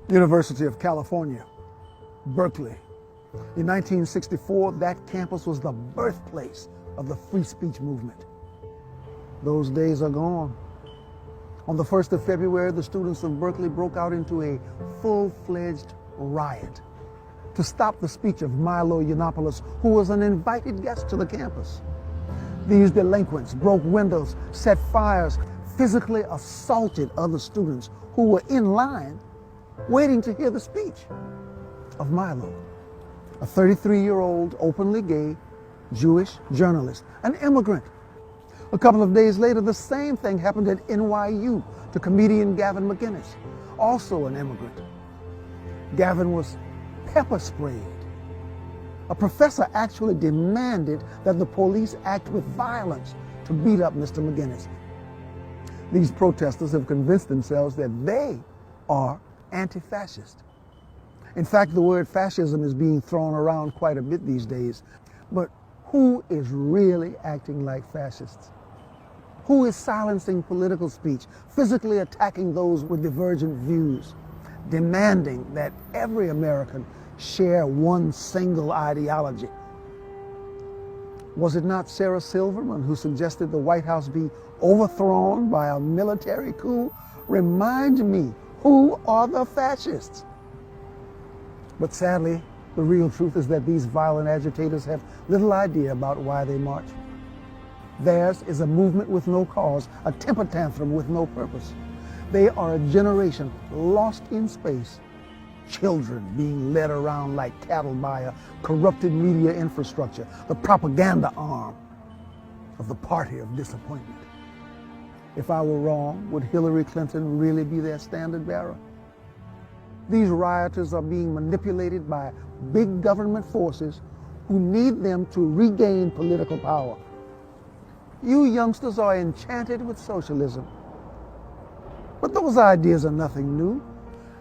University of California, Berkeley. In 1964, that campus was the birthplace of the free speech movement. Those days are gone. On the 1st of February, the students of Berkeley broke out into a full-fledged riot to stop the speech of Milo Yiannopoulos, who was an invited guest to the campus. These delinquents broke windows, set fires, physically assaulted other students who were in line waiting to hear the speech of Milo, a 33-year-old openly gay Jewish journalist, an immigrant. A couple of days later, the same thing happened at NYU to comedian Gavin McInnes, also an immigrant. Gavin was pepper sprayed. A professor actually demanded that the police act with violence to beat up Mr. McInnes. These protesters have convinced themselves that they are anti-fascist. In fact, the word fascism is being thrown around quite a bit these days. But who is really acting like fascists? Who is silencing political speech, physically attacking those with divergent views, demanding that every American share one single ideology? Was it not Sarah Silverman who suggested the White House be overthrown by a military coup? Remind me, who are the fascists? But sadly, the real truth is that these violent agitators have little idea about why they march. Theirs is a movement with no cause, a temper tantrum with no purpose. They are a generation lost in space, children being led around like cattle by a corrupted media infrastructure, the propaganda arm of the party of disappointment. If I were wrong, would Hillary Clinton really be their standard bearer? These rioters are being manipulated by big government forces who need them to regain political power. You youngsters are enchanted with socialism. But those ideas are nothing new.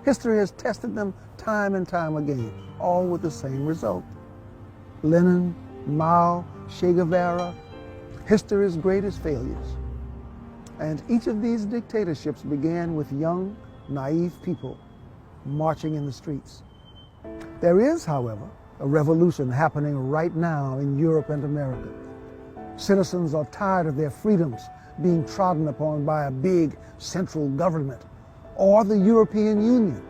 History has tested them time and time again, all with the same result. Lenin, Mao, Che Guevara, history's greatest failures. And each of these dictatorships began with young, naive people marching in the streets. There is, however, a revolution happening right now in Europe and America. Citizens are tired of their freedoms being trodden upon by a big central government, or the European Union,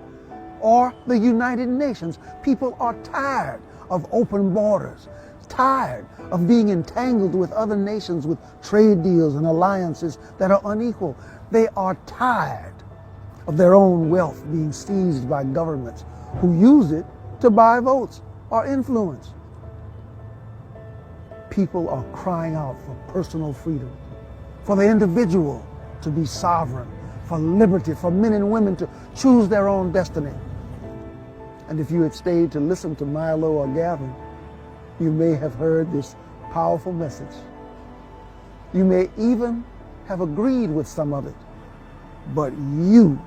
or the United Nations. People are tired of open borders, tired of being entangled with other nations with trade deals and alliances that are unequal. They are tired of their own wealth being seized by governments who use it to buy votes or influence. People are crying out for personal freedom, for the individual to be sovereign, for liberty, for men and women to choose their own destiny. And if you had stayed to listen to Milo or Gavin, you may have heard this powerful message. You may even have agreed with some of it, but you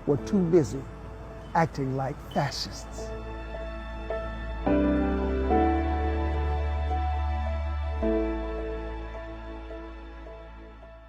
were too busy acting like fascists.